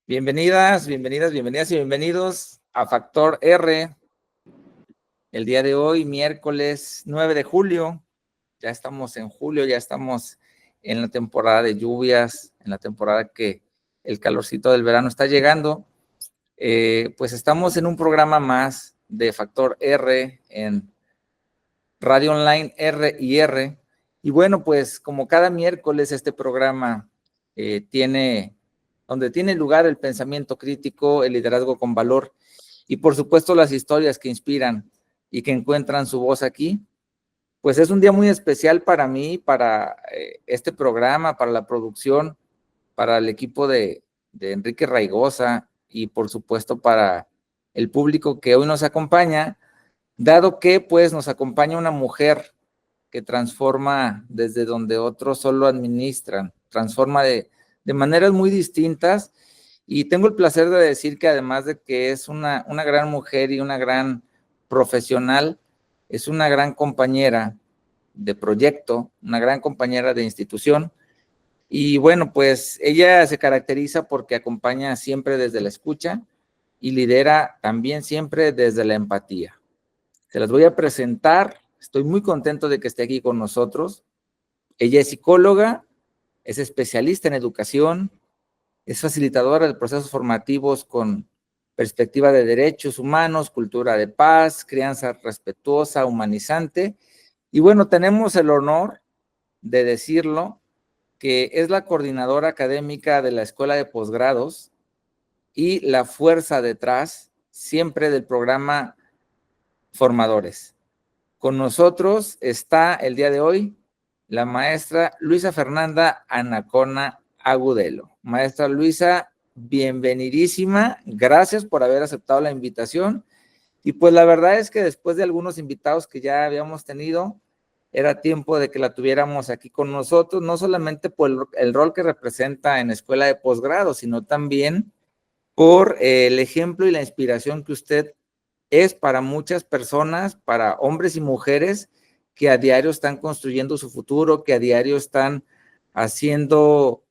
Bienvenidas y bienvenidos a Factor R. El día de hoy, miércoles 9 de julio, ya estamos en julio, ya estamos en la temporada de lluvias, en la temporada que el calorcito del verano está llegando. Pues estamos en un programa más de Factor R en Radio Online R&R. Y bueno, pues como cada miércoles este programa donde tiene lugar el pensamiento crítico, el liderazgo con valor y por supuesto las historias que inspiran y que encuentran su voz aquí. Pues es un día muy especial para mí, para este programa, para la producción, para el equipo de Enrique Raigosa y por supuesto para el público que hoy nos acompaña, dado que pues nos acompaña una mujer que transforma desde donde otros solo administran, transforma de maneras muy distintas, y tengo el placer de decir que además de que es una gran mujer y una gran profesional, es una gran compañera de proyecto, una gran compañera de institución, y bueno, pues ella se caracteriza porque acompaña siempre desde la escucha y lidera también siempre desde la empatía. Se las voy a presentar. Estoy muy contento de que esté aquí con nosotros. Ella es psicóloga, es especialista en educación, es facilitadora de procesos formativos con perspectiva de derechos humanos, cultura de paz, crianza respetuosa, humanizante. Y bueno, tenemos el honor de decirlo, que es la coordinadora académica de la Escuela de Posgrados y la fuerza detrás siempre del programa Formadores. Con nosotros está el día de hoy la maestra Luisa Fernanda Anacona Agudelo. Maestra Luisa, bienvenidísima. Gracias por haber aceptado la invitación. Y pues la verdad es que después de algunos invitados que ya habíamos tenido, era tiempo de que la tuviéramos aquí con nosotros, no solamente por el rol que representa en Escuela de Posgrado, sino también por el ejemplo y la inspiración que usted es para muchas personas, para hombres y mujeres que a diario están construyendo su futuro, que a diario están haciendo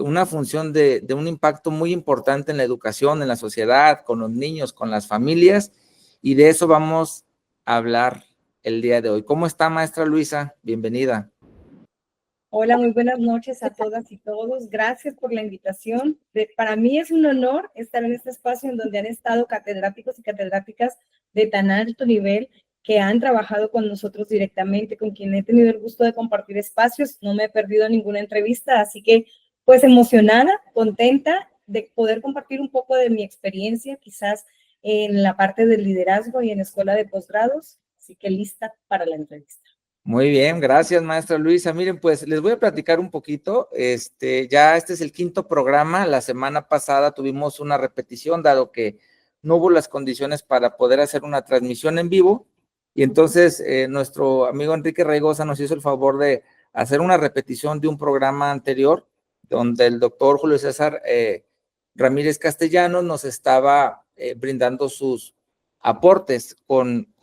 una función de un impacto muy importante en la educación, en la sociedad, con los niños, con las familias, y de eso vamos a hablar el día de hoy. ¿Cómo está, maestra Luisa? Bienvenida. Hola, muy buenas noches a todas y todos. Gracias por la invitación. Para mí es un honor estar en este espacio en donde han estado catedráticos y catedráticas de tan alto nivel que han trabajado con nosotros directamente, con quien he tenido el gusto de compartir espacios. No me he perdido ninguna entrevista, así que pues emocionada, contenta de poder compartir un poco de mi experiencia, quizás en la parte del liderazgo y en escuela de posgrados. Así que lista para la entrevista. Muy bien, gracias, maestra Luisa. Miren, pues les voy a platicar un poquito. Ya este es el quinto programa. La semana pasada tuvimos una repetición, dado que no hubo las condiciones para poder hacer una transmisión en vivo. Y entonces nuestro amigo Enrique Raigosa nos hizo el favor de hacer una repetición de un programa anterior, donde el doctor Julio César Ramírez Castellanos nos estaba brindando sus aportes con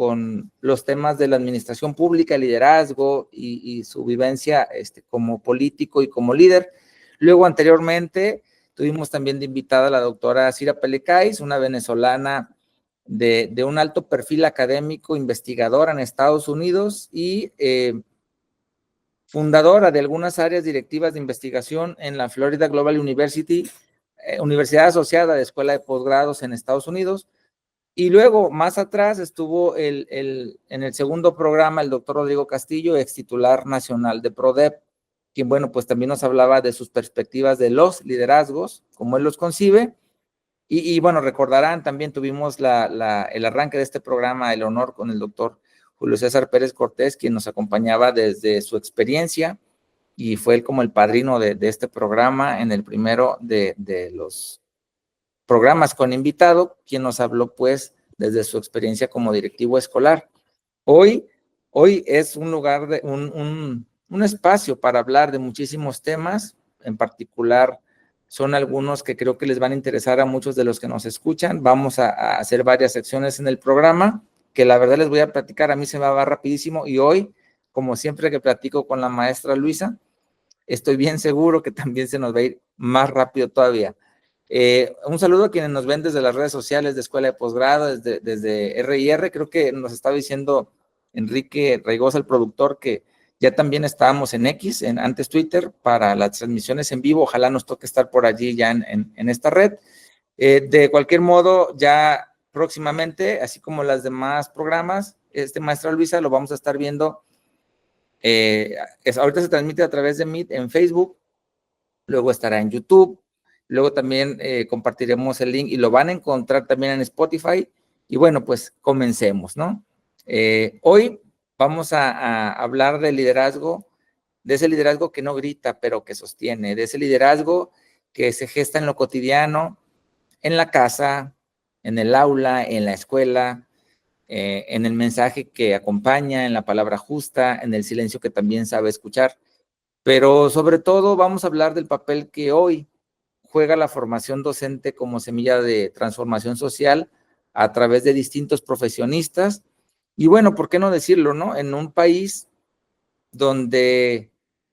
los temas de la administración pública, liderazgo y su vivencia como político y como líder. Luego, anteriormente, tuvimos también de invitada a la doctora Cira Pelecais, una venezolana de un alto perfil académico, investigadora en Estados Unidos y fundadora de algunas áreas directivas de investigación en la Florida Global University, universidad asociada de escuela de posgrados en Estados Unidos. Y luego, más atrás, estuvo en el segundo programa el doctor Rodrigo Castillo, ex titular nacional de PRODEP, quien, bueno, pues también nos hablaba de sus perspectivas de los liderazgos, cómo él los concibe. Y bueno, recordarán, también tuvimos el arranque de este programa, el honor con el doctor Julio César Pérez Cortés, quien nos acompañaba desde su experiencia, y fue él como el padrino de este programa en el primero de los programas con invitado, quien nos habló pues desde su experiencia como directivo escolar. Hoy es un lugar, un espacio para hablar de muchísimos temas, en particular son algunos que creo que les van a interesar a muchos de los que nos escuchan. Vamos a hacer varias secciones en el programa, que la verdad les voy a platicar, a mí se me va rapidísimo, y hoy, como siempre que platico con la maestra Luisa, estoy bien seguro que también se nos va a ir más rápido todavía. Un saludo a quienes nos ven desde las redes sociales de Escuela de Posgrado, desde R&R. Creo que nos estaba diciendo Enrique Raigosa, el productor, que ya también estábamos en X, antes Twitter, para las transmisiones en vivo. Ojalá nos toque estar por allí ya en esta red. De cualquier modo, ya próximamente, así como las demás programas, Maestra Luisa lo vamos a estar viendo. Ahorita se transmite a través de Meet en Facebook, luego estará en YouTube, luego también compartiremos el link y lo van a encontrar también en Spotify. Y bueno, pues comencemos, ¿no? Hoy vamos a hablar del liderazgo, de ese liderazgo que no grita, pero que sostiene, de ese liderazgo que se gesta en lo cotidiano, en la casa, en el aula, en la escuela, en el mensaje que acompaña, en la palabra justa, en el silencio que también sabe escuchar. Pero sobre todo vamos a hablar del papel que hoy juega la formación docente como semilla de transformación social a través de distintos profesionistas. Y bueno, ¿por qué no decirlo, no? En un país donde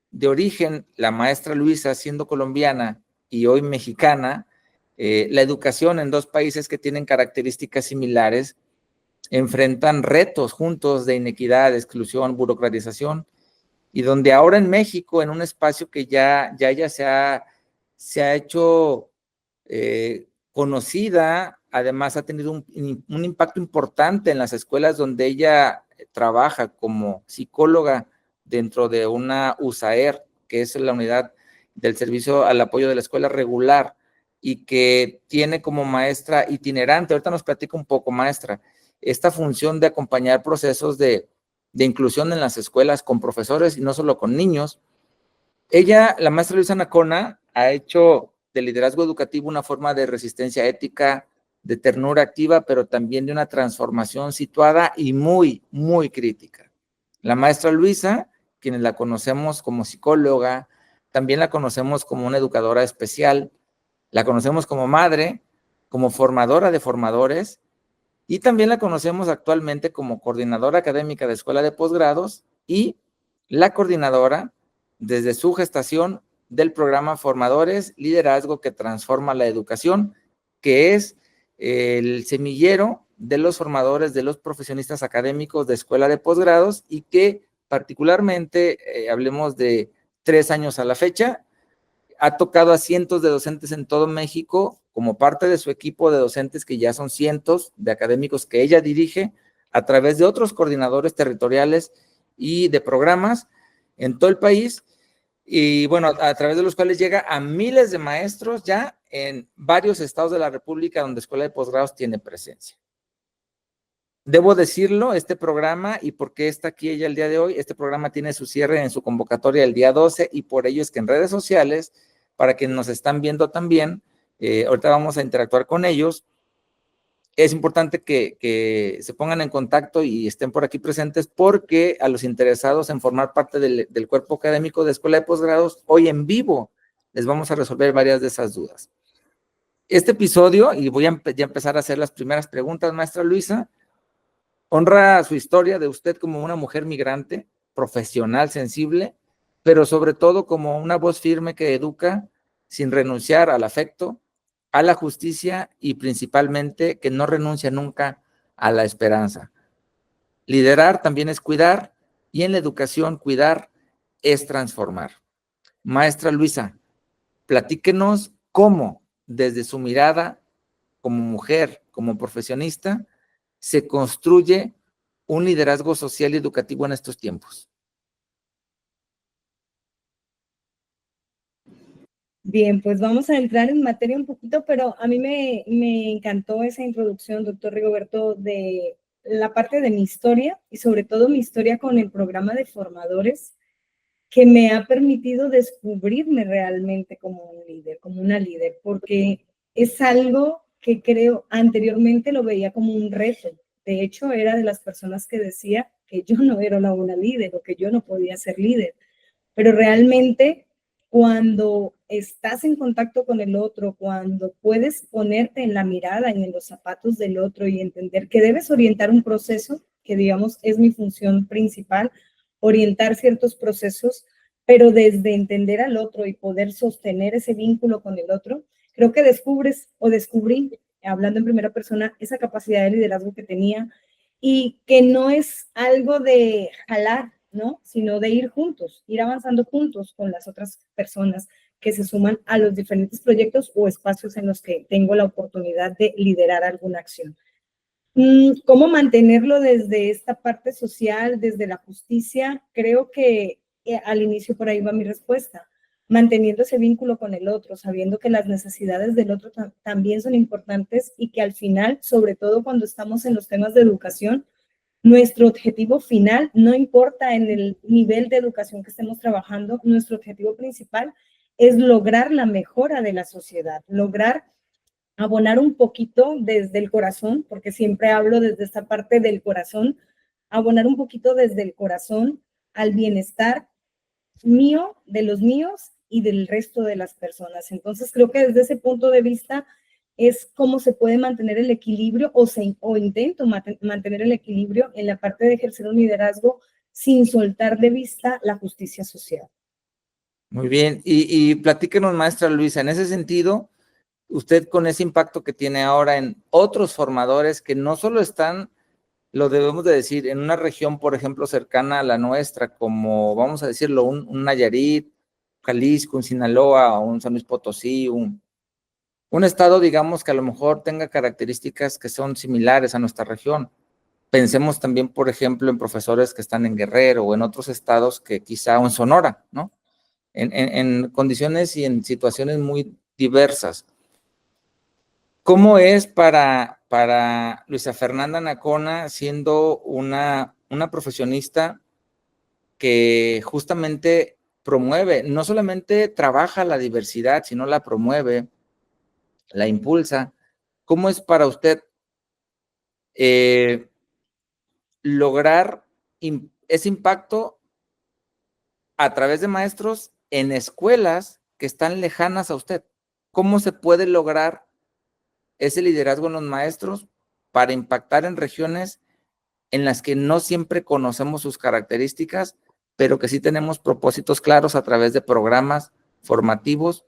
de origen la maestra Luisa, siendo colombiana y hoy mexicana, la educación en dos países que tienen características similares enfrentan retos juntos de inequidad, exclusión, burocratización, y donde ahora en México, en un espacio que ya se ha hecho conocida, además ha tenido un impacto importante en las escuelas donde ella trabaja como psicóloga dentro de una USAER, que es la unidad del servicio al apoyo de la escuela regular, y que tiene como maestra itinerante. Ahorita nos platica un poco, maestra, esta función de acompañar procesos de inclusión en las escuelas con profesores y no solo con niños. Ella, la maestra Luisa Nacona, ha hecho del liderazgo educativo una forma de resistencia ética, de ternura activa, pero también de una transformación situada y muy, muy crítica. La maestra Luisa, quienes la conocemos como psicóloga, también la conocemos como una educadora especial, la conocemos como madre, como formadora de formadores, y también la conocemos actualmente como coordinadora académica de Escuela de Posgrados y la coordinadora desde su gestación del programa Formadores, Liderazgo que Transforma la Educación, que es el semillero de los formadores, de los profesionistas académicos de Escuela de Posgrados, y que particularmente, hablemos de 3 años a la fecha, ha tocado a cientos de docentes en todo México como parte de su equipo de docentes, que ya son cientos de académicos que ella dirige a través de otros coordinadores territoriales y de programas en todo el país, y bueno, a través de los cuales llega a miles de maestros ya en varios estados de la República donde Escuela de Posgrados tiene presencia. Debo decirlo, este programa, y por qué está aquí ella el día de hoy, este programa tiene su cierre en su convocatoria el día 12, y por ello es que en redes sociales, para quienes nos están viendo también, ahorita vamos a interactuar con ellos, es importante que se pongan en contacto y estén por aquí presentes, porque a los interesados en formar parte del cuerpo académico de Escuela de Posgrados, hoy en vivo les vamos a resolver varias de esas dudas. Este episodio, y voy a ya empezar a hacer las primeras preguntas, maestra Luisa, honra su historia de usted como una mujer migrante, profesional, sensible, pero sobre todo como una voz firme que educa sin renunciar al afecto, a la justicia y principalmente que no renuncia nunca a la esperanza. Liderar también es cuidar, y en la educación cuidar es transformar. Maestra Luisa, platíquenos cómo, desde su mirada como mujer, como profesionista, se construye un liderazgo social y educativo en estos tiempos. Bien, pues vamos a entrar en materia un poquito, pero a mí me encantó esa introducción, doctor Rigoberto, de la parte de mi historia y sobre todo mi historia con el programa de formadores, que me ha permitido descubrirme realmente como un líder, como una líder, porque es algo que creo anteriormente lo veía como un reto. De hecho, era de las personas que decía que yo no era una buena líder o que yo no podía ser líder, pero realmente cuando estás en contacto con el otro, cuando puedes ponerte en la mirada y en los zapatos del otro y entender que debes orientar un proceso, que digamos es mi función principal, orientar ciertos procesos, pero desde entender al otro y poder sostener ese vínculo con el otro, creo que descubrí, hablando en primera persona, esa capacidad de liderazgo que tenía y que no es algo de jalar, ¿no? Sino de ir juntos, ir avanzando juntos con las otras personas que se suman a los diferentes proyectos o espacios en los que tengo la oportunidad de liderar alguna acción. ¿Cómo mantenerlo desde esta parte social, desde la justicia? Creo que al inicio por ahí va mi respuesta, manteniendo ese vínculo con el otro, sabiendo que las necesidades del otro también son importantes y que al final, sobre todo cuando estamos en los temas de educación, nuestro objetivo final, no importa en el nivel de educación que estemos trabajando, nuestro objetivo principal es lograr la mejora de la sociedad, lograr abonar un poquito desde el corazón, porque siempre hablo desde esta parte del corazón, abonar un poquito desde el corazón al bienestar mío, de los míos y del resto de las personas. Entonces creo que desde ese punto de vista es cómo se puede mantener el equilibrio o intento mantener el equilibrio en la parte de ejercer un liderazgo sin soltar de vista la justicia social. Muy bien, y platíquenos, maestra Luisa, en ese sentido, usted con ese impacto que tiene ahora en otros formadores que no solo están, lo debemos de decir, en una región, por ejemplo, cercana a la nuestra, como vamos a decirlo, un Nayarit, Jalisco, un Sinaloa, un San Luis Potosí, un estado, digamos, que a lo mejor tenga características que son similares a nuestra región. Pensemos también, por ejemplo, en profesores que están en Guerrero o en otros estados que quizá, o en Sonora, ¿no? En condiciones y en situaciones muy diversas. ¿Cómo es para Luisa Fernanda Ancona, siendo una profesionista que justamente promueve, no solamente trabaja la diversidad, sino la promueve, la impulsa? ¿Cómo es para usted lograr ese impacto a través de maestros en escuelas que están lejanas a usted? ¿Cómo se puede lograr ese liderazgo en los maestros para impactar en regiones en las que no siempre conocemos sus características, pero que sí tenemos propósitos claros a través de programas formativos?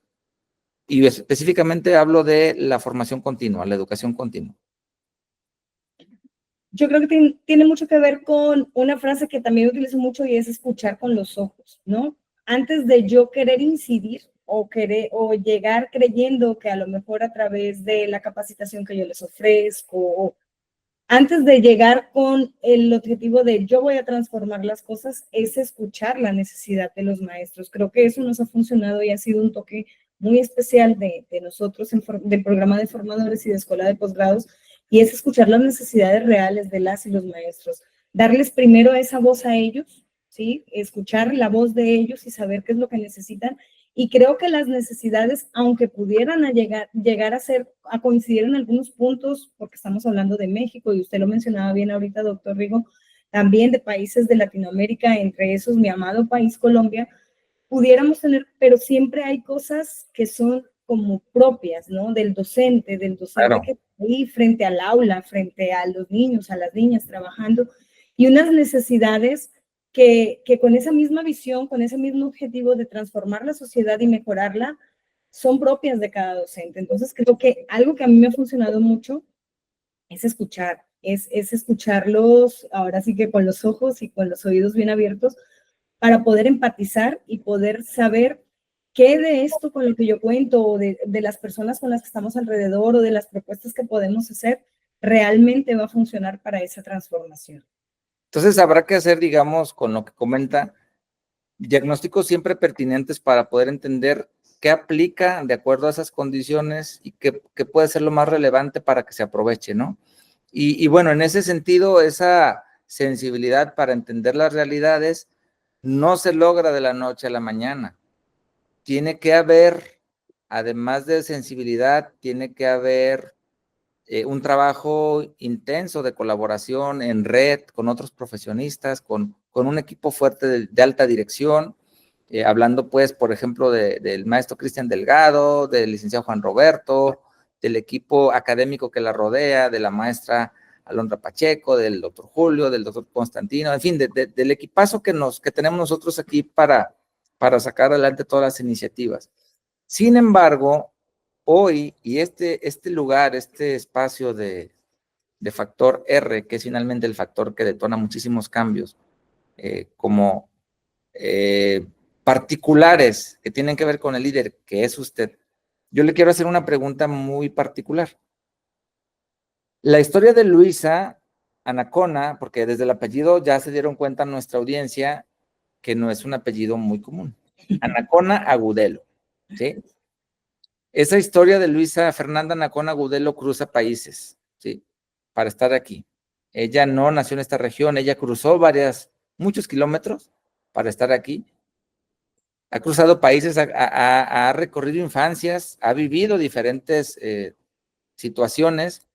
Y específicamente hablo de la formación continua, la educación continua. Yo creo que tiene mucho que ver con una frase que también utilizo mucho y es escuchar con los ojos, ¿no? Antes de yo querer incidir o llegar creyendo que a lo mejor a través de la capacitación que yo les ofrezco, o antes de llegar con el objetivo de yo voy a transformar las cosas, es escuchar la necesidad de los maestros. Creo que eso nos ha funcionado y ha sido un toque muy especial de nosotros del programa de formadores y de escuela de posgrados, y es escuchar las necesidades reales de las y los maestros, darles primero esa voz a ellos, ¿sí? Escuchar la voz de ellos y saber qué es lo que necesitan. Y creo que las necesidades, aunque pudieran llegar a coincidir en algunos puntos, porque estamos hablando de México, y usted lo mencionaba bien ahorita, doctor Rigo, también de países de Latinoamérica, entre esos mi amado país Colombia, pudiéramos tener, pero siempre hay cosas que son como propias, ¿no? Del docente claro, que está ahí frente al aula, frente a los niños, a las niñas trabajando, y unas necesidades que con esa misma visión, con ese mismo objetivo de transformar la sociedad y mejorarla, son propias de cada docente. Entonces creo que algo que a mí me ha funcionado mucho es escuchar, es escucharlos ahora sí que con los ojos y con los oídos bien abiertos, para poder empatizar y poder saber qué de esto con lo que yo cuento, o de las personas con las que estamos alrededor, o de las propuestas que podemos hacer, realmente va a funcionar para esa transformación. Entonces habrá que hacer, digamos, con lo que comenta, diagnósticos siempre pertinentes para poder entender qué aplica de acuerdo a esas condiciones y qué puede ser lo más relevante para que se aproveche, ¿no? Y bueno, en ese sentido, esa sensibilidad para entender las realidades no se logra de la noche a la mañana. Tiene que haber, además de sensibilidad, tiene que haber un trabajo intenso de colaboración en red con otros profesionistas, con un equipo fuerte de alta dirección, hablando pues, por ejemplo, del maestro Cristian Delgado, del licenciado Juan Roberto, del equipo académico que la rodea, de la maestra Alondra Pacheco, del doctor Julio, del doctor Constantino, en fin, del equipazo que tenemos nosotros aquí para sacar adelante todas las iniciativas. Sin embargo, hoy, y este lugar, este espacio de factor R, que es finalmente el factor que detona muchísimos cambios, como particulares que tienen que ver con el líder, que es usted, yo le quiero hacer una pregunta muy particular. La historia de Luisa Anacona, porque desde el apellido ya se dieron cuenta nuestra audiencia que no es un apellido muy común. Anacona Agudelo, ¿sí? Esa historia de Luisa Fernanda Anacona Agudelo cruza países, ¿sí? Para estar aquí. Ella no nació en esta región, ella cruzó muchos kilómetros para estar aquí. Ha cruzado países, ha recorrido infancias, ha vivido diferentes situaciones,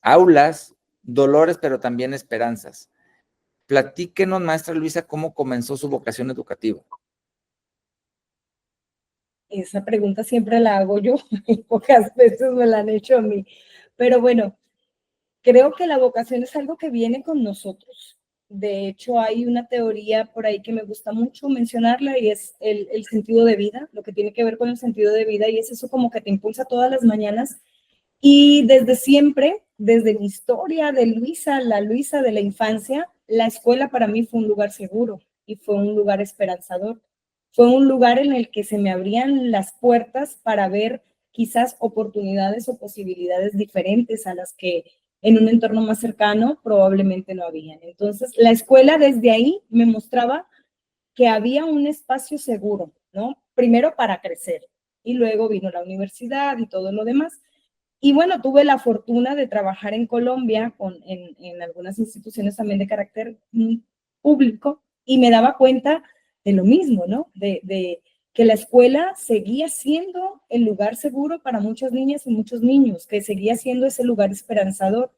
aulas, dolores, pero también esperanzas. Platíquenos, maestra Luisa, cómo comenzó su vocación educativa. Esa pregunta siempre la hago yo y pocas veces me la han hecho a mí. Pero bueno, creo que la vocación es algo que viene con nosotros. De hecho, hay una teoría por ahí que me gusta mucho mencionarla y es el sentido de vida, lo que tiene que ver con el sentido de vida, y es eso como que te impulsa todas las mañanas. Y desde siempre, desde mi historia de Luisa, la Luisa de la infancia, la escuela para mí fue un lugar seguro y fue un lugar esperanzador. Fue un lugar en el que se me abrían las puertas para ver quizás oportunidades o posibilidades diferentes a las que en un entorno más cercano probablemente no habían. Entonces, la escuela desde ahí me mostraba que había un espacio seguro, ¿no? Primero para crecer y luego vino la universidad y todo lo demás. Y bueno, tuve la fortuna de trabajar en Colombia en algunas instituciones también de carácter público y me daba cuenta de lo mismo, ¿no? De que la escuela seguía siendo el lugar seguro para muchas niñas y muchos niños, que seguía siendo ese lugar esperanzador.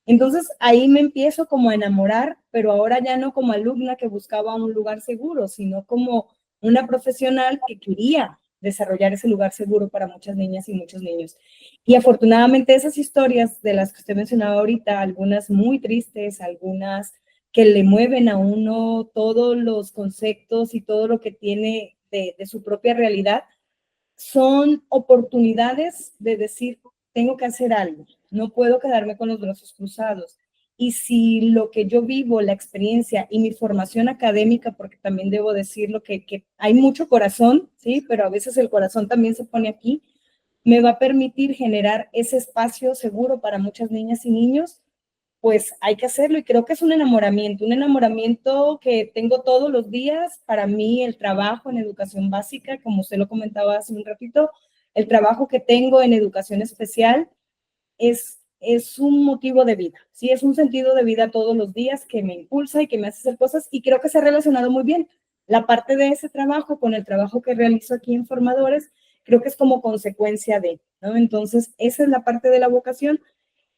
Entonces ahí me empiezo como a enamorar, pero ahora ya no como alumna que buscaba un lugar seguro, sino como una profesional que quería desarrollar ese lugar seguro para muchas niñas y muchos niños. Y afortunadamente esas historias de las que usted mencionaba ahorita, algunas muy tristes, algunas que le mueven a uno todos los conceptos y todo lo que tiene de su propia realidad, son oportunidades de decir, tengo que hacer algo, no puedo quedarme con los brazos cruzados. Y si lo que yo vivo, la experiencia y mi formación académica, porque también debo decirlo que hay mucho corazón, ¿sí? Pero a veces el corazón también se pone aquí, me va a permitir generar ese espacio seguro para muchas niñas y niños, pues hay que hacerlo y creo que es un enamoramiento que tengo todos los días. Para mí el trabajo en educación básica, como usted lo comentaba hace un ratito, el trabajo que tengo en educación especial es un motivo de vida, sí, es un sentido de vida todos los días que me impulsa y que me hace hacer cosas y creo que se ha relacionado muy bien la parte de ese trabajo con el trabajo que realizo aquí en Formadores, creo que es como consecuencia de, ¿no? Entonces, esa es la parte de la vocación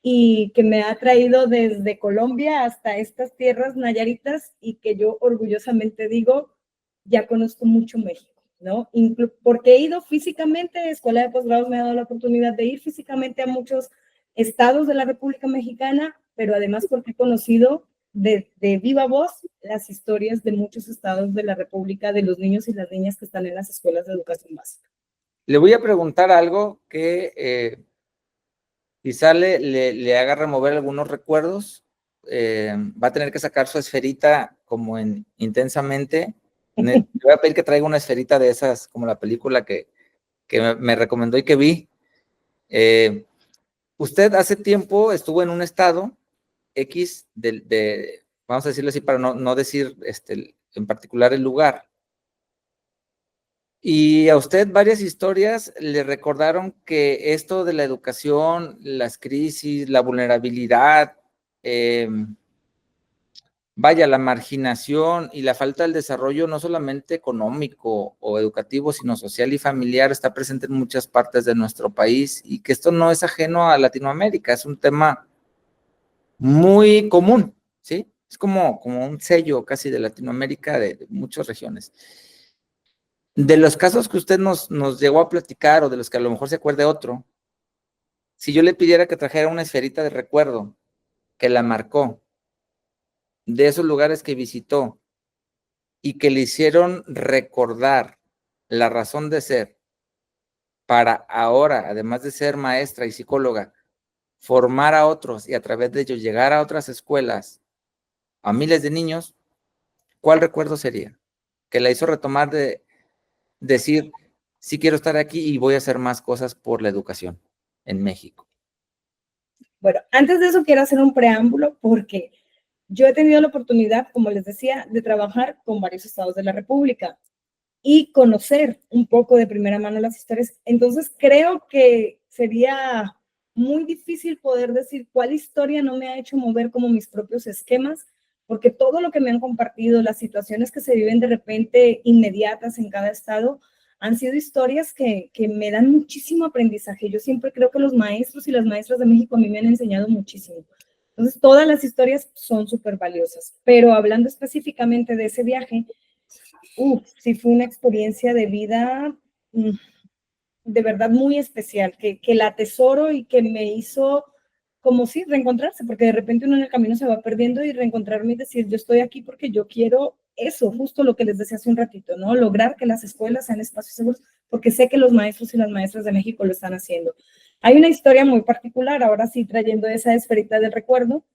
y que me ha traído desde Colombia hasta estas tierras nayaritas y que yo orgullosamente digo, ya conozco mucho México, ¿no? Porque he ido físicamente, Escuela de Posgrados me ha dado la oportunidad de ir físicamente a muchos estados de la República Mexicana, pero además porque he conocido de viva voz las historias de muchos estados de la República, de los niños y las niñas que están en las escuelas de educación básica. Le voy a preguntar algo que quizá le haga remover algunos recuerdos. Va a tener que sacar su esferita como en intensamente. Le voy a pedir que traiga una esferita de esas, como la película que me recomendó y que vi. Usted hace tiempo estuvo en un estado X vamos a decirlo así para no decir en particular el lugar. Y a usted varias historias le recordaron que esto de la educación, las crisis, la vulnerabilidad, vaya, la marginación y la falta del desarrollo no solamente económico o educativo, sino social y familiar está presente en muchas partes de nuestro país y que esto no es ajeno a Latinoamérica, es un tema muy común, ¿sí? Es como un sello casi de Latinoamérica, de muchas regiones. De los casos que usted nos llegó a platicar o de los que a lo mejor se acuerde otro, si yo le pidiera que trajera una esferita de recuerdo que la marcó, de esos lugares que visitó y que le hicieron recordar la razón de ser para ahora, además de ser maestra y psicóloga, formar a otros y a través de ellos llegar a otras escuelas, a miles de niños, ¿cuál recuerdo sería? Que la hizo retomar de decir, sí quiero estar aquí y voy a hacer más cosas por la educación en México. Bueno, antes de eso quiero hacer un preámbulo porque yo he tenido la oportunidad, como les decía, de trabajar con varios estados de la República y conocer un poco de primera mano las historias. Entonces, creo que sería muy difícil poder decir cuál historia no me ha hecho mover como mis propios esquemas, porque todo lo que me han compartido, las situaciones que se viven de repente inmediatas en cada estado, han sido historias que me dan muchísimo aprendizaje. Yo siempre creo que los maestros y las maestras de México a mí me han enseñado muchísimo. Entonces, todas las historias son súper valiosas, pero hablando específicamente de ese viaje, sí fue una experiencia de vida de verdad muy especial, que la atesoro y que me hizo como sí, reencontrarse, porque de repente uno en el camino se va perdiendo y reencontrarme y decir, yo estoy aquí porque yo quiero eso, justo lo que les decía hace un ratito, ¿no? Lograr que las escuelas sean espacios seguros, porque sé que los maestros y las maestras de México lo están haciendo. Hay una historia muy particular, ahora sí trayendo esa esferita del recuerdo,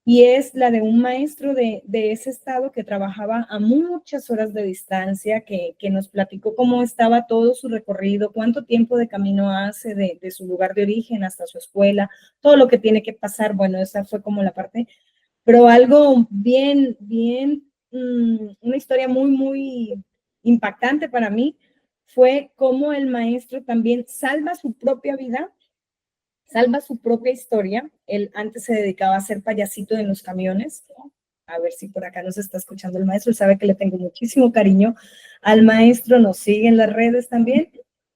y es la de un maestro de ese estado que trabajaba a muchas horas de distancia, que nos platicó cómo estaba todo su recorrido, cuánto tiempo de camino hace de su lugar de origen hasta su escuela, todo lo que tiene que pasar. Bueno, esa fue como la parte, pero algo bien, una historia muy, muy impactante para mí fue cómo el maestro también salva su propia vida, salva su propia historia. Él antes se dedicaba a ser payasito en los camiones. A ver si por acá nos está escuchando el maestro. Él sabe que le tengo muchísimo cariño al maestro, nos sigue en las redes también.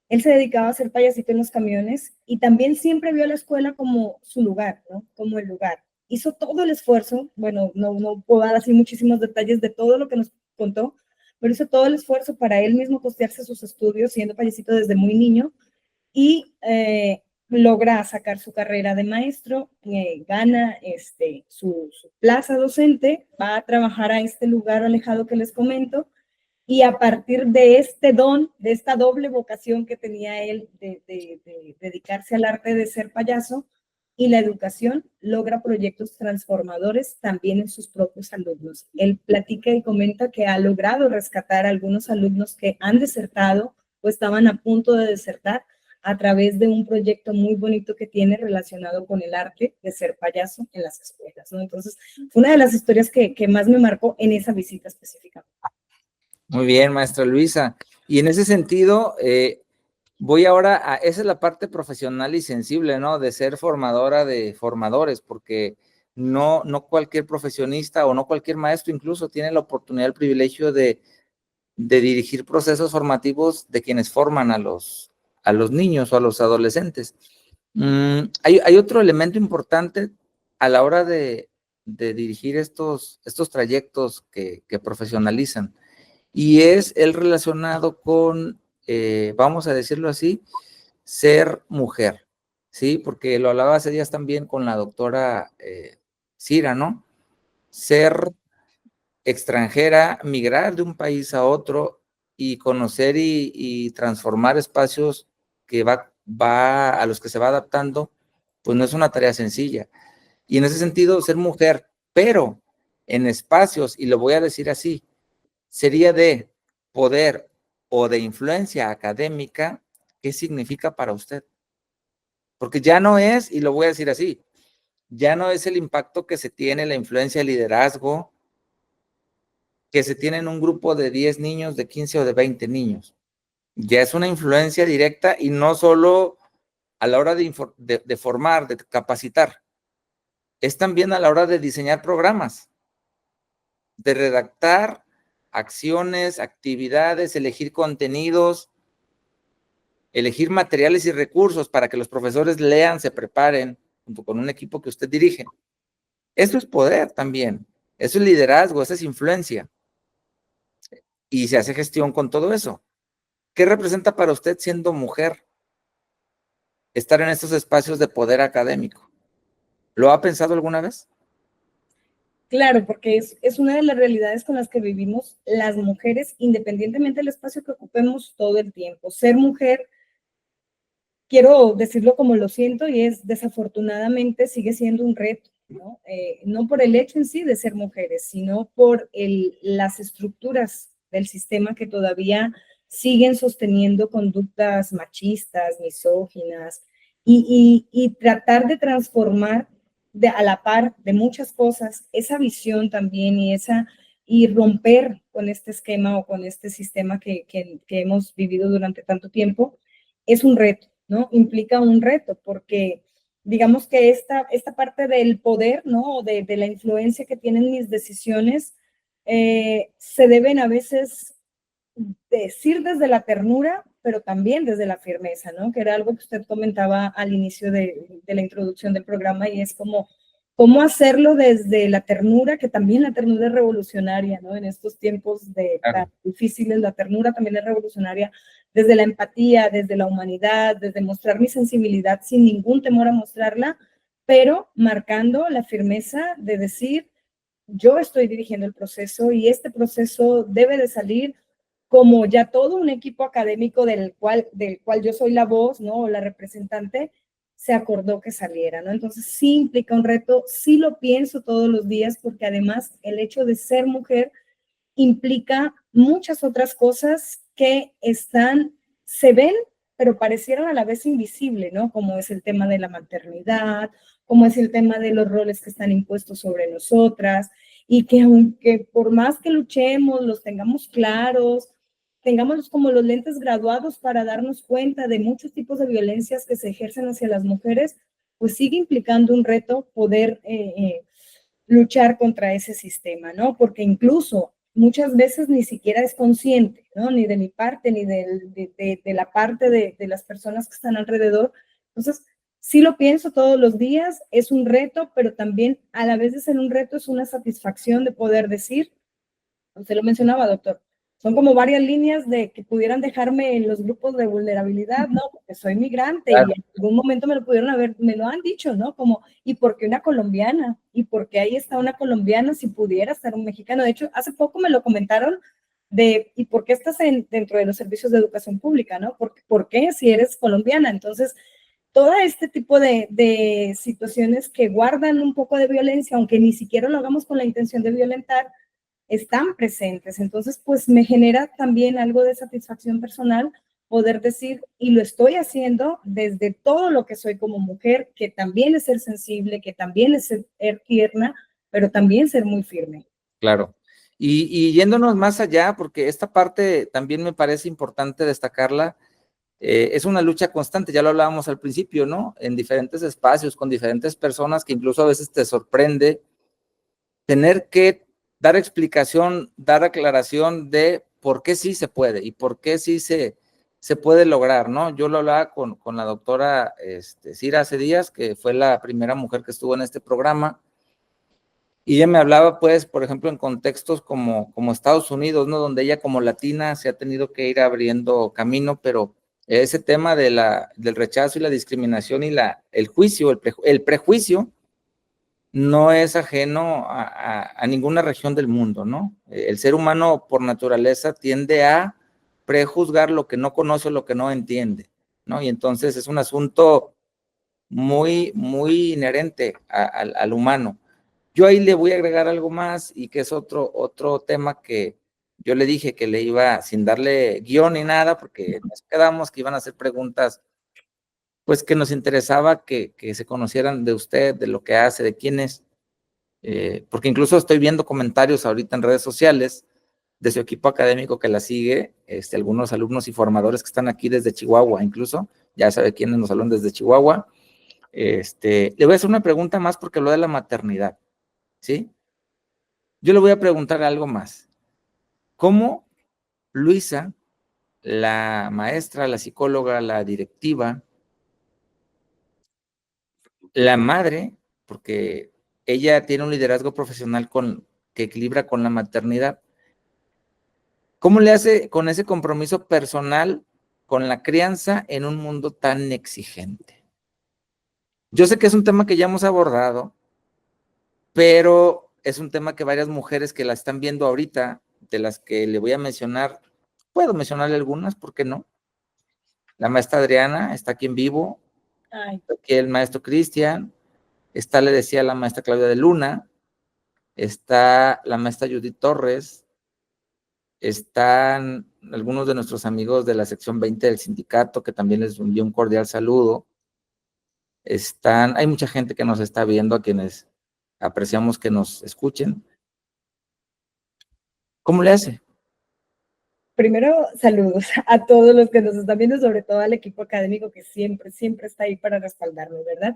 Él se dedicaba a ser payasito en los camiones y también siempre vio a la escuela como su lugar, ¿no? Como el lugar. Hizo todo el esfuerzo, bueno, no puedo dar así muchísimos detalles de todo lo que nos contó, pero hizo todo el esfuerzo para él mismo costearse sus estudios siendo payasito desde muy niño y logra sacar su carrera de maestro, gana su plaza docente, va a trabajar a este lugar alejado que les comento, y a partir de este don, de esta doble vocación que tenía él de dedicarse al arte de ser payaso y la educación, logra proyectos transformadores también en sus propios alumnos. Él platica y comenta que ha logrado rescatar a algunos alumnos que han desertado o estaban a punto de desertar a través de un proyecto muy bonito que tiene relacionado con el arte de ser payaso en las escuelas, ¿no? Entonces, fue una de las historias que más me marcó en esa visita específica. Muy bien, maestra Luisa. Y en ese sentido, voy ahora a, esa es la parte profesional y sensible, ¿no? De ser formadora de formadores, porque no cualquier profesionista o no cualquier maestro incluso tiene la oportunidad, el privilegio de dirigir procesos formativos de quienes forman a los niños o a los adolescentes. Hay otro elemento importante a la hora de dirigir estos trayectos que profesionalizan, y es el relacionado con, vamos a decirlo así, ser mujer, ¿sí? Porque lo hablaba hace días también con la doctora Cira, ¿no? Ser extranjera, migrar de un país a otro y conocer y transformar espacios que va a los que se va adaptando, pues no es una tarea sencilla. Y en ese sentido, ser mujer, pero en espacios, y lo voy a decir así, sería de poder o de influencia académica, ¿qué significa para usted? Porque ya no es, y lo voy a decir así, ya no es el impacto que se tiene, la influencia, el liderazgo, que se tiene en un grupo de 10 niños, de 15 o de 20 niños. Ya es una influencia directa y no solo a la hora de formar, de capacitar, es también a la hora de diseñar programas, de redactar acciones, actividades, elegir contenidos, elegir materiales y recursos para que los profesores lean, se preparen, junto con un equipo que usted dirige. Eso es poder también, eso es liderazgo, esa es influencia. Y se hace gestión con todo eso. ¿Qué representa para usted siendo mujer estar en estos espacios de poder académico? ¿Lo ha pensado alguna vez? Claro, porque es una de las realidades con las que vivimos las mujeres, independientemente del espacio que ocupemos todo el tiempo. Ser mujer quiero decirlo como lo siento, y es desafortunadamente sigue siendo un reto, ¿no? No por el hecho en sí de ser mujeres, sino por las estructuras del sistema que todavía siguen sosteniendo conductas machistas, misóginas, y tratar de transformar a la par de muchas cosas esa visión también y romper con este esquema o con este sistema que hemos vivido durante tanto tiempo, es un reto, ¿no? Implica un reto, porque digamos que esta parte del poder, ¿no? De la influencia que tienen mis decisiones, se deben a veces decir desde la ternura, pero también desde la firmeza, ¿no? Que era algo que usted comentaba al inicio de la introducción del programa, y es como cómo hacerlo desde la ternura, que también la ternura es revolucionaria, ¿no? En estos tiempos tan difíciles, la ternura también es revolucionaria, desde la empatía, desde la humanidad, desde mostrar mi sensibilidad sin ningún temor a mostrarla, pero marcando la firmeza de decir, yo estoy dirigiendo el proceso y este proceso debe de salir como ya todo un equipo académico del cual yo soy la voz, ¿no? O la representante, se acordó que saliera, ¿no? Entonces sí implica un reto, sí lo pienso todos los días, porque además el hecho de ser mujer implica muchas otras cosas que se ven, pero parecieran a la vez invisible, ¿no? Como es el tema de la maternidad, como es el tema de los roles que están impuestos sobre nosotras, y que aunque por más que luchemos, los tengamos claros, tengamos como los lentes graduados para darnos cuenta de muchos tipos de violencias que se ejercen hacia las mujeres, pues sigue implicando un reto poder luchar contra ese sistema, ¿no? Porque incluso muchas veces ni siquiera es consciente, ¿no? Ni de mi parte, ni de la parte de las personas que están alrededor. Entonces, sí lo pienso todos los días, es un reto, pero también a la vez de ser un reto es una satisfacción de poder decir, usted lo mencionaba, doctor, son como varias líneas de que pudieran dejarme en los grupos de vulnerabilidad, ¿no? Porque soy migrante y en algún momento me lo han dicho, ¿no? Como, ¿y por qué una colombiana? ¿Y por qué ahí está una colombiana si pudiera estar un mexicano? De hecho, hace poco me lo comentaron ¿y por qué estás dentro de los servicios de educación pública, ¿no? ¿Por qué si eres colombiana? Entonces, todo este tipo de situaciones que guardan un poco de violencia, aunque ni siquiera lo hagamos con la intención de violentar, están presentes. Entonces, pues me genera también algo de satisfacción personal poder decir, y lo estoy haciendo desde todo lo que soy como mujer, que también es ser sensible, que también es ser tierna, pero también ser muy firme. Claro. Y yéndonos más allá, porque esta parte también me parece importante destacarla, es una lucha constante, ya lo hablábamos al principio, ¿no? En diferentes espacios, con diferentes personas, que incluso a veces te sorprende tener que dar explicación, dar aclaración de por qué sí se puede y por qué sí se puede lograr, ¿no? Yo lo hablaba con la doctora Cira hace días, que fue la primera mujer que estuvo en este programa, y ella me hablaba, pues, por ejemplo, en contextos como Estados Unidos, ¿no? Donde ella como latina se ha tenido que ir abriendo camino, pero ese tema del rechazo y la discriminación y el juicio, el prejuicio, no es ajeno a ninguna región del mundo, ¿no? El ser humano por naturaleza tiende a prejuzgar lo que no conoce o lo que no entiende, ¿no? Y entonces es un asunto muy, muy inherente al humano. Yo ahí le voy a agregar algo más, y que es otro tema que yo le dije que le iba sin darle guión ni nada, porque nos quedamos que iban a hacer preguntas, pues que nos interesaba que se conocieran de usted, de lo que hace, de quién es, porque incluso estoy viendo comentarios ahorita en redes sociales de su equipo académico que la sigue, algunos alumnos y formadores que están aquí desde Chihuahua, incluso, ya sabe quiénes nos hablan desde Chihuahua. Le voy a hacer una pregunta más porque lo de la maternidad, ¿sí? Yo le voy a preguntar algo más. ¿Cómo Luisa, la maestra, la psicóloga, la directiva, la madre, porque ella tiene un liderazgo profesional que equilibra con la maternidad, cómo le hace con ese compromiso personal con la crianza en un mundo tan exigente? Yo sé que es un tema que ya hemos abordado, pero es un tema que varias mujeres que la están viendo ahorita, de las que le voy a mencionar, puedo mencionarle algunas, ¿por qué no? la maestra Adriana, está aquí en vivo, Ay, aquí el maestro Cristian, está, le decía, la maestra Claudia de Luna, está la maestra Judith Torres, están algunos de nuestros amigos de la sección 20 del sindicato, que también les envío un cordial saludo. Hay mucha gente que nos está viendo, a quienes apreciamos que nos escuchen. ¿Cómo le hace? primero, saludos a todos los que nos están viendo, sobre todo al equipo académico que siempre, siempre está ahí para respaldarnos, ¿verdad?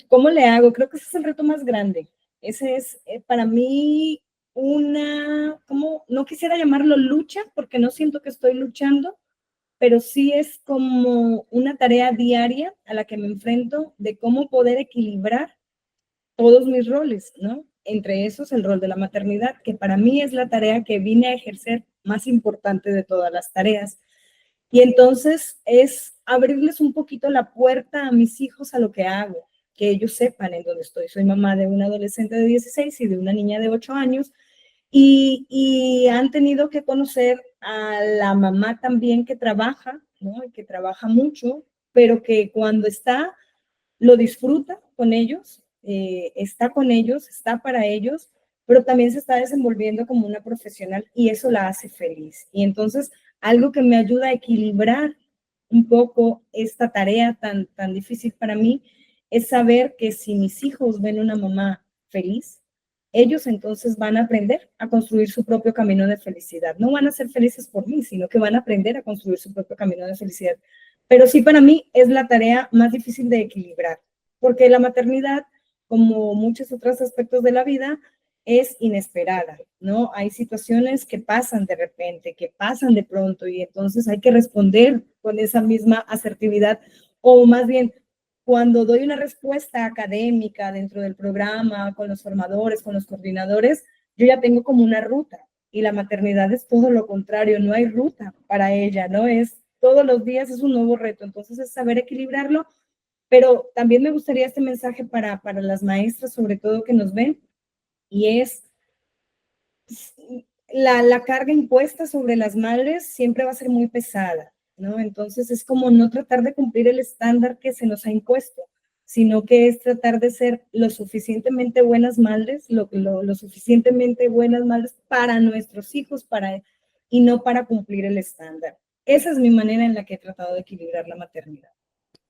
¿Cómo le hago? Creo que ese es el reto más grande. Ese es para mí como no quisiera llamarlo lucha, porque no siento que estoy luchando, pero sí es como una tarea diaria a la que me enfrento de cómo poder equilibrar todos mis roles, ¿no? Entre esos el rol de la maternidad, que para mí es la tarea que vine a ejercer más importante de todas las tareas. Y entonces es abrirles un poquito la puerta a mis hijos a lo que hago, que ellos sepan en dónde estoy. Soy mamá de una adolescente de 16 y de una niña de 8 años, y han tenido que conocer a la mamá también que trabaja, ¿no? Y que trabaja mucho, pero que cuando está, lo disfruta con ellos, está con ellos, está para ellos, pero también se está desenvolviendo como una profesional y eso la hace feliz. Y entonces, algo que me ayuda a equilibrar un poco esta tarea tan difícil para mí es saber que si mis hijos ven una mamá feliz, ellos entonces van a aprender a construir su propio camino de felicidad. No van a ser felices por mí, sino que van a aprender a construir su propio camino de felicidad. Pero sí, para mí es la tarea más difícil de equilibrar, porque la maternidad, como muchos otros aspectos de la vida, es inesperada, ¿no? Hay situaciones que pasan de repente, que pasan de pronto, y entonces hay que responder con esa misma asertividad, o más bien, cuando doy una respuesta académica dentro del programa, con los formadores, con los coordinadores, yo ya tengo como una ruta, y la maternidad es todo lo contrario, no hay ruta para ella, ¿no? Es todos los días es un nuevo reto, entonces es saber equilibrarlo, pero también me gustaría este mensaje para las maestras, sobre todo que nos ven, y es la carga impuesta sobre las madres siempre va a ser muy pesada, ¿no? Entonces es como no tratar de cumplir el estándar que se nos ha impuesto, sino que es tratar de ser lo suficientemente buenas madres, lo suficientemente buenas madres para nuestros hijos, y no para cumplir el estándar. Esa es mi manera en la que he tratado de equilibrar la maternidad.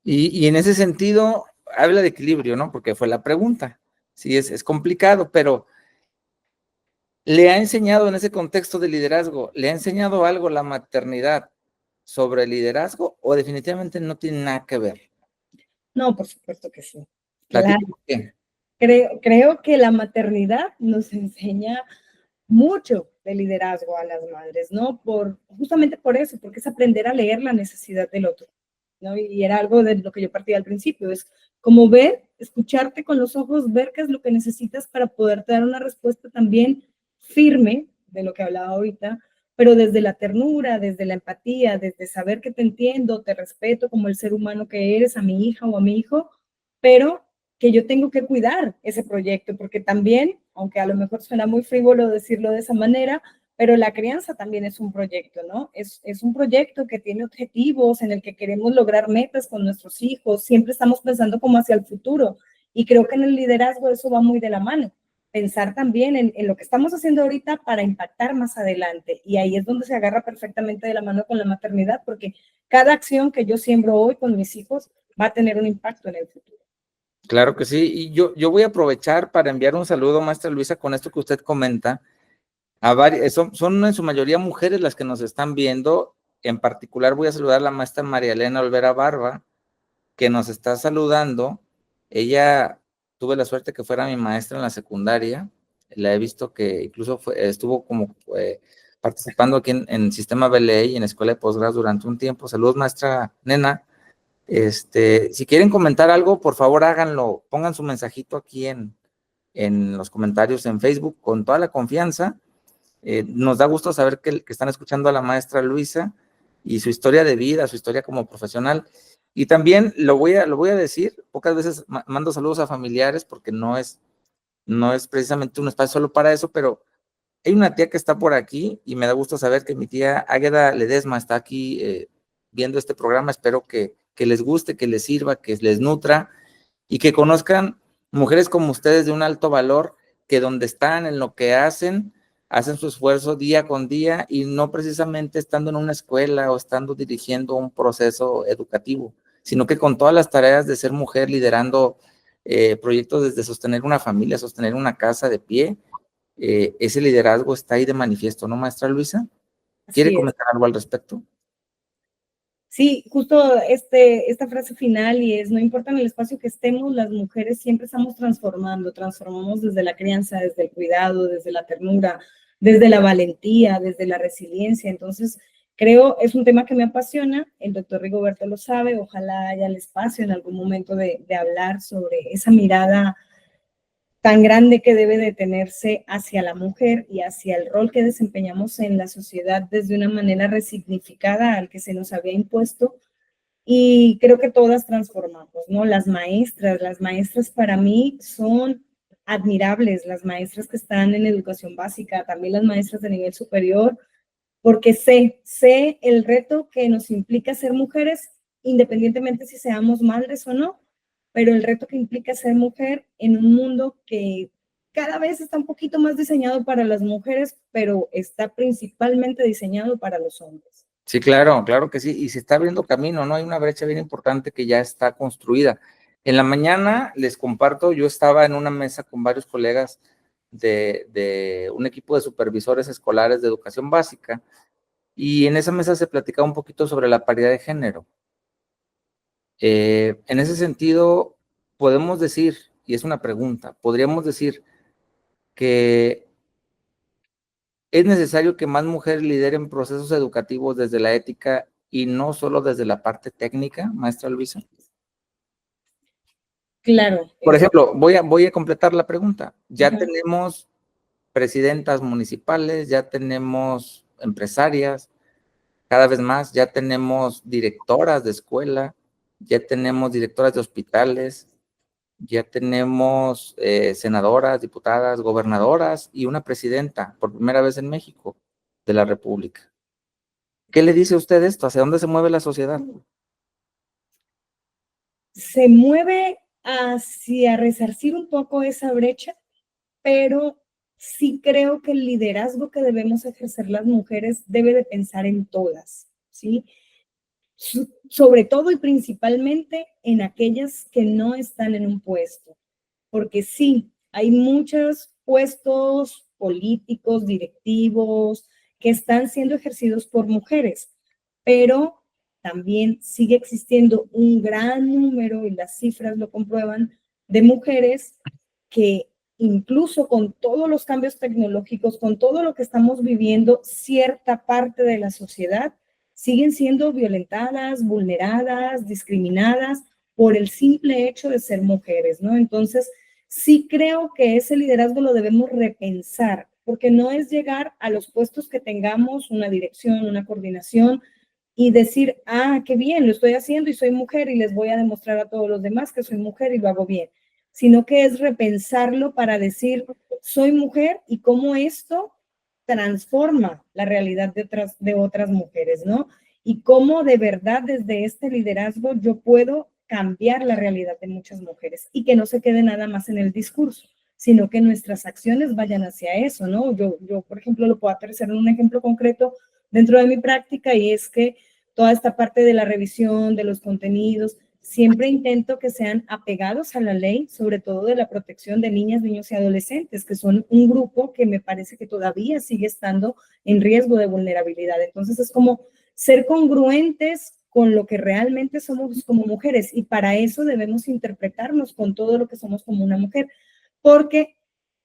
Y en ese sentido, habla de equilibrio, ¿no? Porque fue la pregunta. Sí, es complicado, pero ¿le ha enseñado en ese contexto de liderazgo, le ha enseñado algo la maternidad sobre el liderazgo o definitivamente no tiene nada que ver? No, por supuesto que sí. Claro. Platícame qué. Creo que la maternidad nos enseña mucho de liderazgo a las madres, ¿no? Justamente por eso, porque es aprender a leer la necesidad del otro, ¿no? Y era algo de lo que yo partía al principio, es como ver, escucharte con los ojos, ver qué es lo que necesitas para poderte dar una respuesta también firme, de lo que hablaba ahorita, pero desde la ternura, desde la empatía, desde saber que te entiendo, te respeto como el ser humano que eres, a mi hija o a mi hijo, pero que yo tengo que cuidar ese proyecto, porque también, aunque a lo mejor suena muy frívolo decirlo de esa manera, pero la crianza también es un proyecto, ¿no? Es un proyecto que tiene objetivos, en el que queremos lograr metas con nuestros hijos, siempre estamos pensando como hacia el futuro, y creo que en el liderazgo eso va muy de la mano, pensar también en lo que estamos haciendo ahorita para impactar más adelante, y ahí es donde se agarra perfectamente de la mano con la maternidad, porque cada acción que yo siembro hoy con mis hijos va a tener un impacto en el futuro. Claro que sí, y yo voy a aprovechar para enviar un saludo, maestra Luisa, con esto que usted comenta. Son en su mayoría mujeres las que nos están viendo. En particular voy a saludar a la maestra María Elena Olvera Barba, que nos está saludando. Ella, tuve la suerte que fuera mi maestra en la secundaria. La he visto que incluso estuvo como participando aquí en Sistema BLE y en Escuela de Posgrado durante un tiempo. Saludos, maestra Nena. Si quieren comentar algo, por favor háganlo. Pongan su mensajito aquí en los comentarios en Facebook con toda la confianza. Nos da gusto saber que están escuchando a la maestra Luisa y su historia de vida, su historia como profesional. Y también lo voy a decir, pocas veces mando saludos a familiares porque no es precisamente un espacio solo para eso, pero hay una tía que está por aquí y me da gusto saber que mi tía Águeda Ledesma está aquí viendo este programa. Espero que les guste, que les sirva, que les nutra y que conozcan mujeres como ustedes de un alto valor, que donde están, en lo que hacen su esfuerzo día con día y no precisamente estando en una escuela o estando dirigiendo un proceso educativo, sino que con todas las tareas de ser mujer, liderando proyectos desde sostener una familia, sostener una casa de pie, ese liderazgo está ahí de manifiesto, ¿no, maestra Luisa? ¿Quiere Así es. comentar algo al respecto? Sí, justo esta frase final, y es: no importa en el espacio que estemos, las mujeres siempre estamos transformamos desde la crianza, desde el cuidado, desde la ternura, desde la valentía, desde la resiliencia. Entonces, creo, es un tema que me apasiona, el doctor Rigoberto lo sabe, ojalá haya el espacio en algún momento de hablar sobre esa mirada tan grande que debe de tenerse hacia la mujer y hacia el rol que desempeñamos en la sociedad desde una manera resignificada al que se nos había impuesto. Y creo que todas transformamos, ¿no? Las maestras para mí son admirables, las maestras que están en educación básica, también las maestras de nivel superior, porque sé el reto que nos implica ser mujeres, independientemente si seamos madres o no, pero el reto que implica ser mujer en un mundo que cada vez está un poquito más diseñado para las mujeres, pero está principalmente diseñado para los hombres. Sí, claro, claro que sí, y se está abriendo camino, ¿no? Hay una brecha bien importante que ya está construida. En la mañana, les comparto, yo estaba en una mesa con varios colegas de un equipo de supervisores escolares de educación básica, y en esa mesa se platicaba un poquito sobre la paridad de género. En ese sentido, podemos decir, y es una pregunta, podríamos decir que es necesario que más mujeres lideren procesos educativos desde la ética y no solo desde la parte técnica, maestra Luisa. Claro. Por ejemplo, voy a completar la pregunta. Ya Ajá. tenemos presidentas municipales, ya tenemos empresarias, cada vez más, ya tenemos directoras de escuela, ya tenemos directoras de hospitales, ya tenemos senadoras, diputadas, gobernadoras y una presidenta, por primera vez en México, de la República. ¿Qué le dice a usted esto? ¿Hacia dónde se mueve la sociedad? Se mueve hacia resarcir un poco esa brecha, pero sí creo que el liderazgo que debemos ejercer las mujeres debe de pensar en todas, ¿sí? Sobre todo y principalmente en aquellas que no están en un puesto, porque sí, hay muchos puestos políticos, directivos, que están siendo ejercidos por mujeres, pero también sigue existiendo un gran número, y las cifras lo comprueban, de mujeres que incluso con todos los cambios tecnológicos, con todo lo que estamos viviendo, cierta parte de la sociedad siguen siendo violentadas, vulneradas, discriminadas por el simple hecho de ser mujeres, ¿no? Entonces, sí creo que ese liderazgo lo debemos repensar, porque no es llegar a los puestos que tengamos, una dirección, una coordinación, y decir: ah, qué bien, lo estoy haciendo y soy mujer y les voy a demostrar a todos los demás que soy mujer y lo hago bien, sino que es repensarlo para decir: soy mujer y cómo esto transforma la realidad de otras mujeres, ¿no? Y cómo de verdad desde este liderazgo yo puedo cambiar la realidad de muchas mujeres y que no se quede nada más en el discurso, sino que nuestras acciones vayan hacia eso, ¿no? Yo por ejemplo, lo puedo aterrizar en un ejemplo concreto dentro de mi práctica, y es que toda esta parte de la revisión de los contenidos, siempre intento que sean apegados a la ley, sobre todo de la protección de niñas, niños y adolescentes, que son un grupo que me parece que todavía sigue estando en riesgo de vulnerabilidad. Entonces es como ser congruentes con lo que realmente somos como mujeres, y para eso debemos interpretarnos con todo lo que somos como una mujer, porque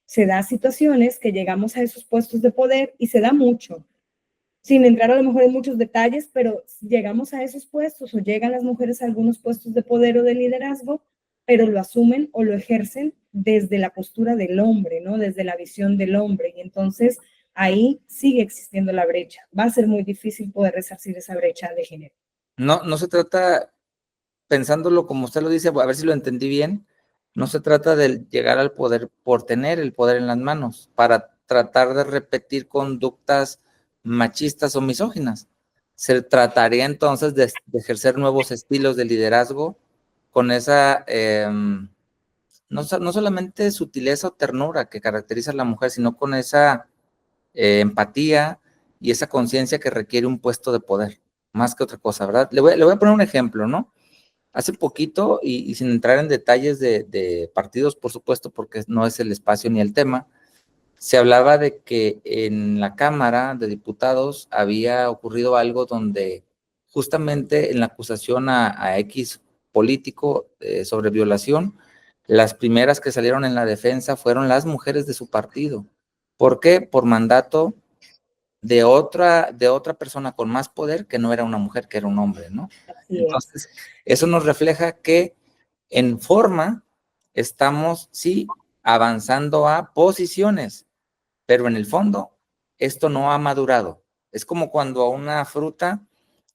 se da situaciones que llegamos a esos puestos de poder, y se da mucho, sin entrar a lo mejor en muchos detalles, pero llegamos a esos puestos o llegan las mujeres a algunos puestos de poder o de liderazgo, pero lo asumen o lo ejercen desde la postura del hombre, ¿no? Desde la visión del hombre. Y entonces ahí sigue existiendo la brecha. Va a ser muy difícil poder resarcir esa brecha de género. No se trata, pensándolo como usted lo dice, a ver si lo entendí bien, no se trata de llegar al poder por tener el poder en las manos, para tratar de repetir conductas machistas o misóginas, se trataría entonces de ejercer nuevos estilos de liderazgo con esa, no solamente sutileza o ternura que caracteriza a la mujer, sino con esa empatía y esa conciencia que requiere un puesto de poder, más que otra cosa, ¿verdad? Le voy a poner un ejemplo, ¿no? Hace poquito, y sin entrar en detalles de partidos, por supuesto, porque no es el espacio ni el tema, se hablaba de que en la Cámara de Diputados había ocurrido algo donde justamente en la acusación a X político sobre violación, las primeras que salieron en la defensa fueron las mujeres de su partido. ¿Por qué? Por mandato de otra persona con más poder que no era una mujer, que era un hombre, ¿no? Entonces, eso nos refleja que en forma estamos, sí, avanzando a posiciones, pero en el fondo esto no ha madurado. Es como cuando a una fruta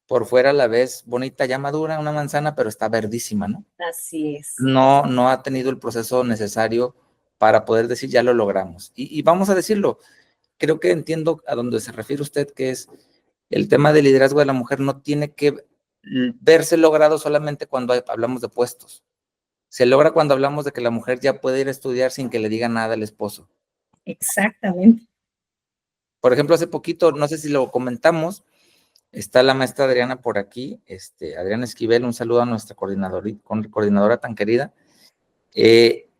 por fuera la ves bonita, ya madura, una manzana, pero está verdísima, ¿no? Así es. No ha tenido el proceso necesario para poder decir ya lo logramos. Y vamos a decirlo, creo que entiendo a dónde se refiere usted, que es el tema del liderazgo de la mujer no tiene que verse logrado solamente cuando hablamos de puestos. Se logra cuando hablamos de que la mujer ya puede ir a estudiar sin que le diga nada al esposo. Exactamente. Por ejemplo, hace poquito, no sé si lo comentamos, está la maestra Adriana por aquí, Adriana Esquivel, un saludo a nuestra coordinadora tan querida.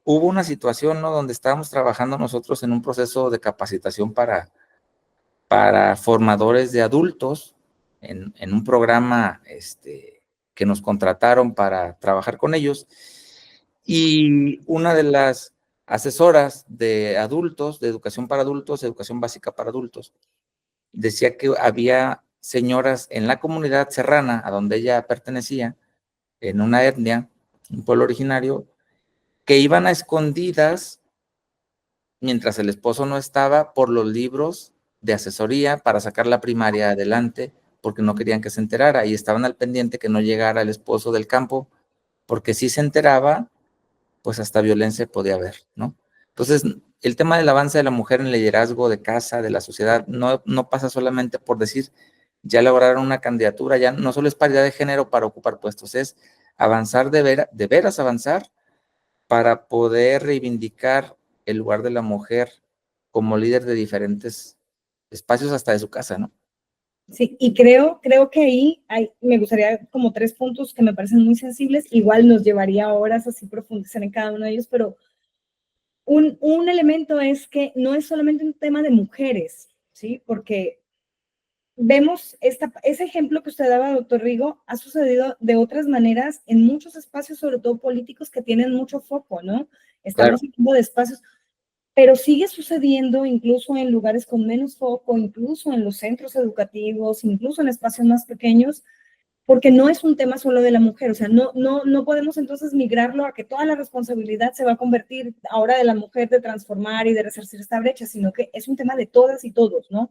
Hubo una situación, ¿no?, donde estábamos trabajando nosotros en un proceso de capacitación para formadores de adultos en un programa que nos contrataron para trabajar con ellos, y una de las asesoras de adultos, de educación para adultos, educación básica para adultos, decía que había señoras en la comunidad serrana a donde ella pertenecía, en una etnia, un pueblo originario, que iban a escondidas mientras el esposo no estaba por los libros de asesoría para sacar la primaria adelante, porque no querían que se enterara y estaban al pendiente que no llegara el esposo del campo, porque si se enteraba, pues hasta violencia podía haber, ¿no? Entonces, el tema del avance de la mujer en el liderazgo de casa, de la sociedad, no pasa solamente por decir, ya lograron una candidatura, ya no solo es paridad de género para ocupar puestos, es avanzar de veras avanzar para poder reivindicar el lugar de la mujer como líder de diferentes espacios hasta de su casa, ¿no? Sí, y creo que ahí me gustaría como 3 puntos que me parecen muy sensibles, igual nos llevaría horas así profundizar en cada uno de ellos, pero un elemento es que no es solamente un tema de mujeres, ¿sí? Porque vemos ese ejemplo que usted daba, doctor Rigo, ha sucedido de otras maneras en muchos espacios, sobre todo políticos, que tienen mucho foco, ¿no? Estamos hablando de espacios, pero sigue sucediendo incluso en lugares con menos foco, incluso en los centros educativos, incluso en espacios más pequeños, porque no es un tema solo de la mujer, o sea, no podemos entonces migrarlo a que toda la responsabilidad se va a convertir ahora de la mujer de transformar y de resarcir esta brecha, sino que es un tema de todas y todos, ¿no?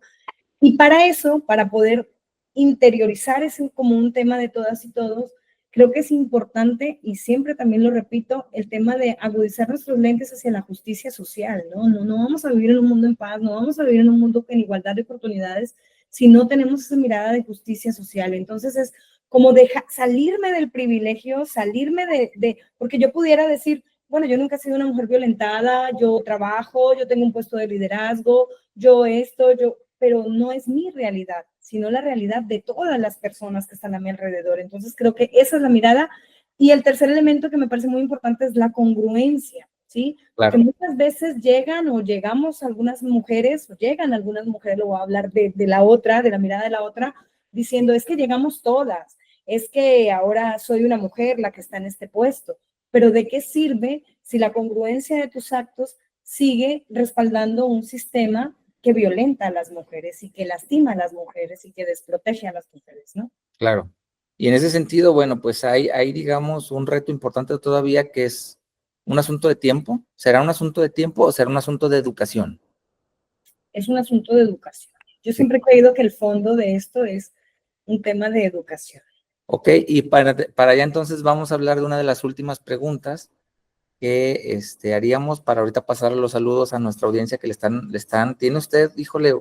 Y para eso, para poder interiorizar ese como un tema de todas y todos, creo que es importante, y siempre también lo repito, el tema de agudizar nuestros lentes hacia la justicia social, ¿no? No vamos a vivir en un mundo en paz, no vamos a vivir en un mundo en igualdad de oportunidades si no tenemos esa mirada de justicia social. Entonces es como salirme del privilegio, salirme porque yo pudiera decir, bueno, yo nunca he sido una mujer violentada, yo trabajo, yo tengo un puesto de liderazgo, pero no es mi realidad, sino la realidad de todas las personas que están a mi alrededor. Entonces creo que esa es la mirada. Y el tercer elemento que me parece muy importante es la congruencia, ¿sí? Claro. Porque muchas veces llegan algunas mujeres, lo voy a hablar de la otra, de la mirada de la otra, diciendo, es que llegamos todas, es que ahora soy una mujer la que está en este puesto, pero ¿de qué sirve si la congruencia de tus actos sigue respaldando un sistema que violenta a las mujeres y que lastima a las mujeres y que desprotege a las mujeres, ¿no? Claro. Y en ese sentido, bueno, pues hay digamos, un reto importante todavía que es un asunto de tiempo. ¿Será un asunto de tiempo o será un asunto de educación? Es un asunto de educación. Yo siempre he creído que el fondo de esto es un tema de educación. Ok, y para allá entonces vamos a hablar de una de las últimas preguntas que haríamos para ahorita pasar los saludos a nuestra audiencia que le están, tiene usted, híjole,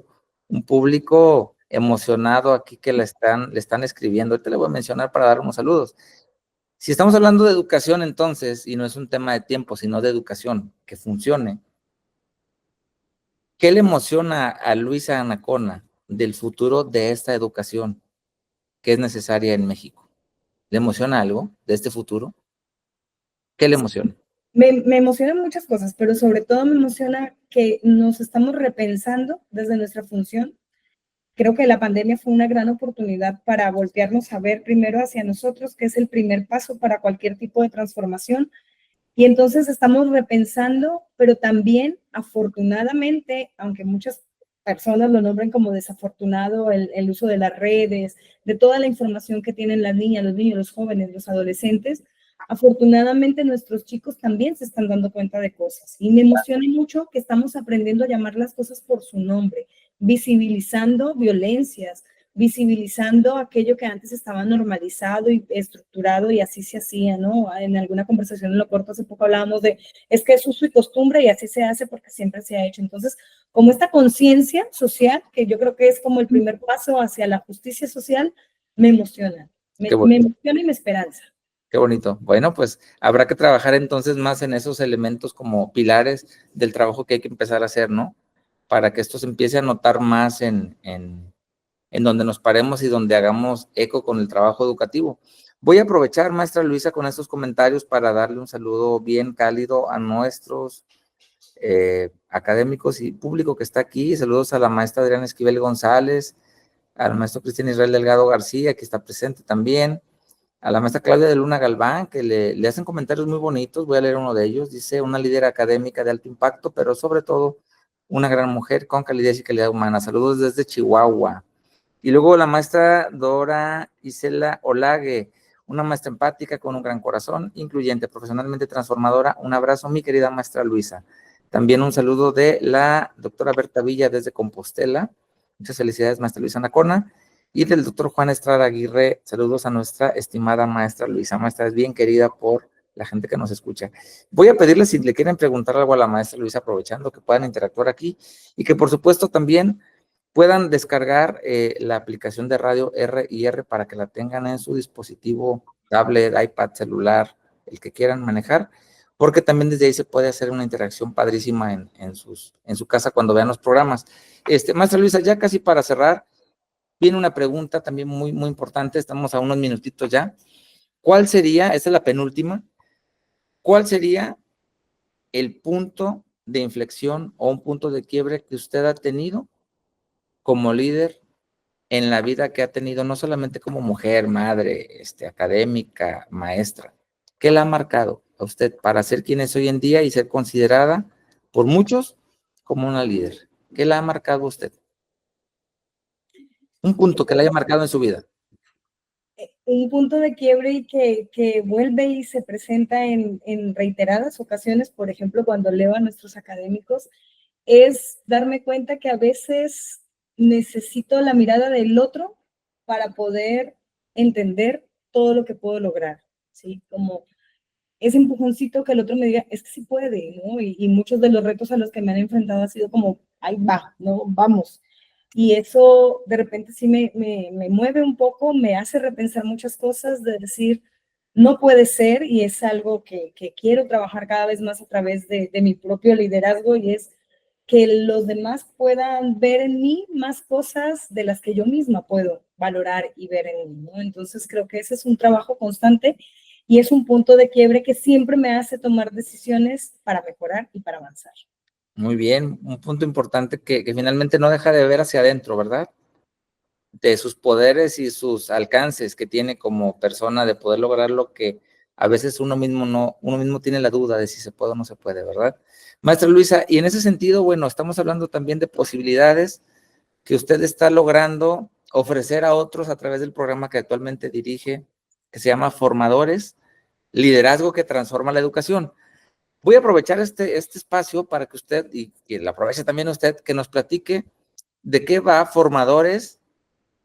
un público emocionado aquí que le están escribiendo. Ahorita le voy a mencionar para dar unos saludos. Si estamos hablando de educación entonces, y no es un tema de tiempo, sino de educación, que funcione, ¿qué le emociona a Luisa Anacona del futuro de esta educación que es necesaria en México? ¿Le emociona algo de este futuro? ¿Qué le emociona? Me emocionan muchas cosas, pero sobre todo me emociona que nos estamos repensando desde nuestra función. Creo que la pandemia fue una gran oportunidad para voltearnos a ver primero hacia nosotros, que es el primer paso para cualquier tipo de transformación. Y entonces estamos repensando, pero también afortunadamente, aunque muchas personas lo nombren como desafortunado, el uso de las redes, de toda la información que tienen las niñas, los niños, los jóvenes, los adolescentes, afortunadamente nuestros chicos también se están dando cuenta de cosas. Y me emociona mucho que estamos aprendiendo a llamar las cosas por su nombre, visibilizando violencias, visibilizando aquello que antes estaba normalizado y estructurado y así se hacía, ¿no? En alguna conversación en lo corto hace poco hablábamos de, es que es uso y costumbre y así se hace porque siempre se ha hecho. Entonces, como esta conciencia social, que yo creo que es como el primer paso hacia la justicia social, me emociona. Me emociona y me esperanza. Qué bonito. Bueno, pues habrá que trabajar entonces más en esos elementos como pilares del trabajo que hay que empezar a hacer, ¿no? Para que esto se empiece a notar más en donde nos paremos y donde hagamos eco con el trabajo educativo. Voy a aprovechar, maestra Luisa, con estos comentarios para darle un saludo bien cálido a nuestros académicos y público que está aquí. Saludos a la maestra Adriana Esquivel González, al maestro Cristian Israel Delgado García, que está presente también, a la maestra Claudia de Luna Galván, que le hacen comentarios muy bonitos. Voy a leer uno de ellos. Dice, una líder académica de alto impacto, pero sobre todo una gran mujer con calidez y calidad humana. Saludos desde Chihuahua. Y luego la maestra Dora Isela Olague, una maestra empática con un gran corazón, incluyente, profesionalmente transformadora. Un abrazo, mi querida maestra Luisa. También un saludo de la doctora Berta Villa desde Compostela. Muchas felicidades, maestra Luisa Anacona. Y del doctor Juan Estrada Aguirre, saludos a nuestra estimada maestra Luisa. Maestra, es bien querida por la gente que nos escucha. Voy a pedirles si le quieren preguntar algo a la maestra Luisa, aprovechando que puedan interactuar aquí y que por supuesto también puedan descargar la aplicación de Radio R&R para que la tengan en su dispositivo, tablet, iPad, celular, el que quieran manejar, porque también desde ahí se puede hacer una interacción padrísima en su casa cuando vean los programas. Maestra Luisa, ya casi para cerrar, viene una pregunta también muy, muy importante, estamos a unos minutitos ya. ¿Cuál sería, esta es la penúltima, cuál sería el punto de inflexión o un punto de quiebre que usted ha tenido como líder en la vida que ha tenido, no solamente como mujer, madre, académica, maestra? ¿Qué la ha marcado a usted para ser quien es hoy en día y ser considerada por muchos como una líder? ¿Qué la ha marcado a usted? Un punto que la haya marcado en su vida. Un punto de quiebre y que vuelve y se presenta en reiteradas ocasiones, por ejemplo, cuando leo a nuestros académicos, es darme cuenta que a veces necesito la mirada del otro para poder entender todo lo que puedo lograr, ¿sí? Como ese empujoncito que el otro me diga, es que sí puede, ¿no? Y muchos de los retos a los que me han enfrentado ha sido como, ahí va, ¿no? Vamos. Y eso de repente sí me mueve un poco, me hace repensar muchas cosas, de decir, no puede ser, y es algo que quiero trabajar cada vez más a través de mi propio liderazgo, y es que los demás puedan ver en mí más cosas de las que yo misma puedo valorar y ver en mí, ¿no? Entonces creo que ese es un trabajo constante y es un punto de quiebre que siempre me hace tomar decisiones para mejorar y para avanzar. Muy bien, un punto importante que finalmente no deja de ver hacia adentro, ¿verdad? De sus poderes y sus alcances que tiene como persona de poder lograr lo que a veces uno mismo tiene la duda de si se puede o no se puede, ¿verdad? Maestra Luisa, y en ese sentido, bueno, estamos hablando también de posibilidades que usted está logrando ofrecer a otros a través del programa que actualmente dirige, que se llama Formadores, Liderazgo que Transforma la Educación. Voy a aprovechar este espacio para que usted, y que lo aproveche también usted, que nos platique de qué va Formadores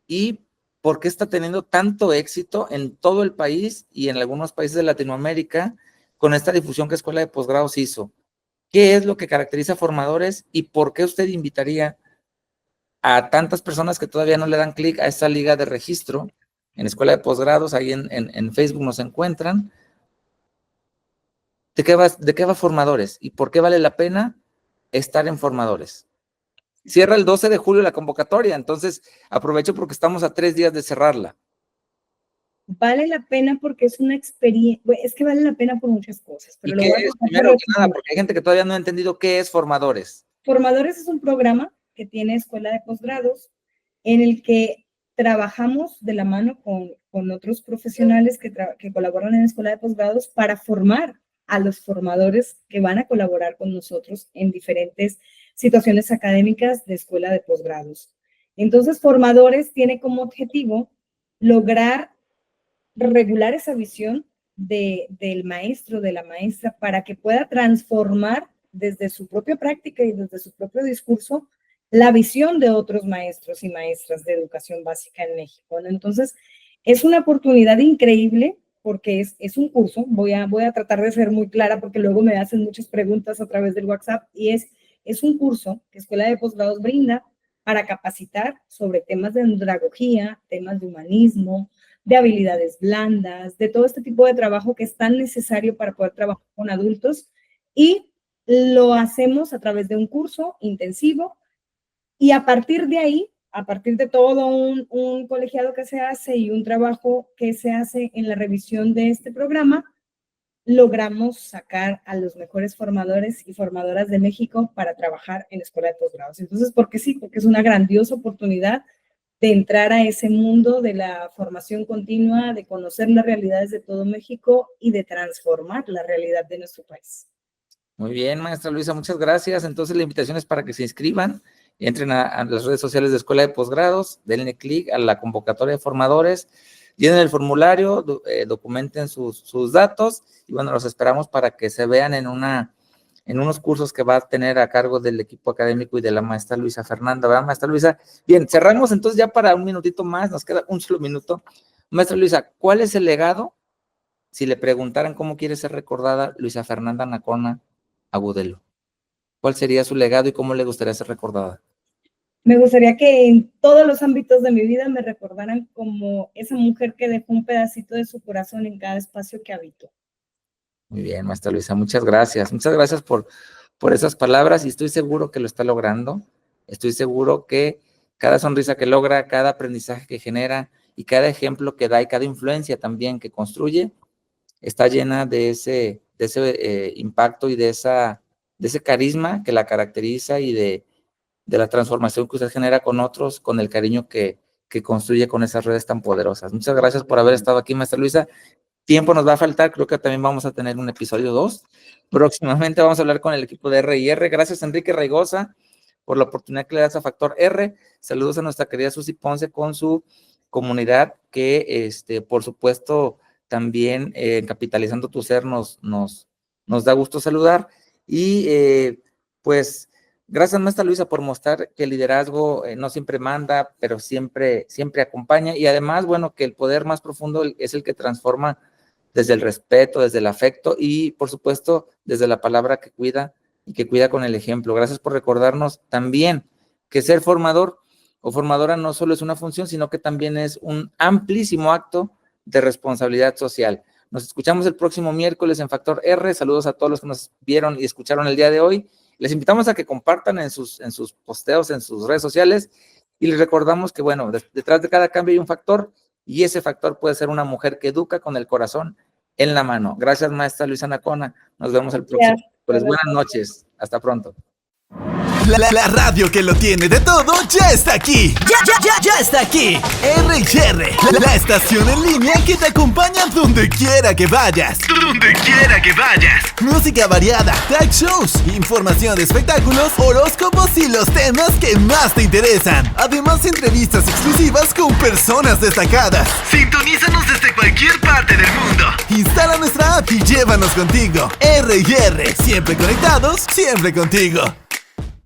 y por qué está teniendo tanto éxito en todo el país y en algunos países de Latinoamérica con esta difusión que Escuela de Posgrados hizo. ¿Qué es lo que caracteriza a Formadores y por qué usted invitaría a tantas personas que todavía no le dan clic a esta liga de registro en Escuela de Posgrados, ahí en Facebook nos encuentran. ¿De qué va Formadores? ¿Y por qué vale la pena estar en Formadores? Cierra el 12 de julio la convocatoria, entonces aprovecho porque estamos a 3 días de cerrarla. Vale la pena porque es una experiencia, es que vale la pena por muchas cosas. Pero ¿Y qué es? Primero que nada, porque hay gente que todavía no ha entendido qué es Formadores. Formadores es un programa que tiene Escuela de Posgrados en el que trabajamos de la mano con otros profesionales que colaboran en Escuela de Posgrados para formar a los formadores que van a colaborar con nosotros en diferentes situaciones académicas de Escuela de Posgrados. Entonces, Formadores tiene como objetivo lograr regular esa visión del maestro, de la maestra, para que pueda transformar desde su propia práctica y desde su propio discurso la visión de otros maestros y maestras de educación básica en México, ¿no? Entonces, es una oportunidad increíble porque es un curso, voy a tratar de ser muy clara porque luego me hacen muchas preguntas a través del WhatsApp, y es un curso que Escuela de Posgrados brinda para capacitar sobre temas de andragogía, temas de humanismo, de habilidades blandas, de todo este tipo de trabajo que es tan necesario para poder trabajar con adultos, y lo hacemos a través de un curso intensivo, y a partir de ahí, a partir de todo un colegiado que se hace y un trabajo que se hace en la revisión de este programa, logramos sacar a los mejores formadores y formadoras de México para trabajar en Escuela de Posgrados. Entonces, porque sí, porque es una grandiosa oportunidad de entrar a ese mundo de la formación continua, de conocer las realidades de todo México y de transformar la realidad de nuestro país. Muy bien, maestra Luisa, muchas gracias. Entonces la invitación es para que se inscriban, entren a las redes sociales de Escuela de Posgrados, denle clic a la convocatoria de formadores, llenen el formulario, documenten sus datos, y bueno, los esperamos para que se vean en unos cursos que va a tener a cargo del equipo académico y de la maestra Luisa Fernanda, ¿verdad, maestra Luisa? Bien, cerramos entonces ya para un minutito más, nos queda un solo minuto. Maestra Luisa, ¿cuál es el legado? Si le preguntaran cómo quiere ser recordada Luisa Fernanda Ancona Agudelo, ¿cuál sería su legado y cómo le gustaría ser recordada? Me gustaría que en todos los ámbitos de mi vida me recordaran como esa mujer que dejó un pedacito de su corazón en cada espacio que habito. Muy bien, maestra Luisa, muchas gracias. Muchas gracias por esas palabras, y estoy seguro que lo está logrando. Estoy seguro que cada sonrisa que logra, cada aprendizaje que genera y cada ejemplo que da y cada influencia también que construye está llena de ese impacto y de ese carisma que la caracteriza, y de la transformación que usted genera con otros, con el cariño que construye con esas redes tan poderosas. Muchas gracias por haber estado aquí, maestra Luisa. Tiempo nos va a faltar, creo que también vamos a tener un episodio 2. Próximamente vamos a hablar con el equipo de R&R. Gracias, Enrique Raigosa, por la oportunidad que le das a Factor R. Saludos a nuestra querida Susi Ponce con su comunidad, que por supuesto también Capitalizando tu Ser nos da gusto saludar. Y pues gracias, maestra Luisa, por mostrar que el liderazgo no siempre manda, pero siempre acompaña, y además, bueno, que el poder más profundo es el que transforma desde el respeto, desde el afecto y, por supuesto, desde la palabra que cuida y que cuida con el ejemplo. Gracias por recordarnos también que ser formador o formadora no solo es una función, sino que también es un amplísimo acto de responsabilidad social. Nos escuchamos el próximo miércoles en Factor R. Saludos a todos los que nos vieron y escucharon el día de hoy. Les invitamos a que compartan en sus posteos, en sus redes sociales, y les recordamos que, bueno, detrás de cada cambio hay un factor, y ese factor puede ser una mujer que educa con el corazón en la mano. Gracias, maestra Luisa Ancona. Nos vemos el próximo. Pues buenas noches. Hasta pronto. La radio que lo tiene de todo ya está aquí. Ya está aquí. R&R, la estación en línea que te acompaña donde quiera que vayas. Música variada, talk shows, información de espectáculos, horóscopos y los temas que más te interesan. Además, entrevistas exclusivas con personas destacadas. Sintonízanos desde cualquier parte del mundo. Instala nuestra app y llévanos contigo. R&R, siempre conectados, siempre contigo.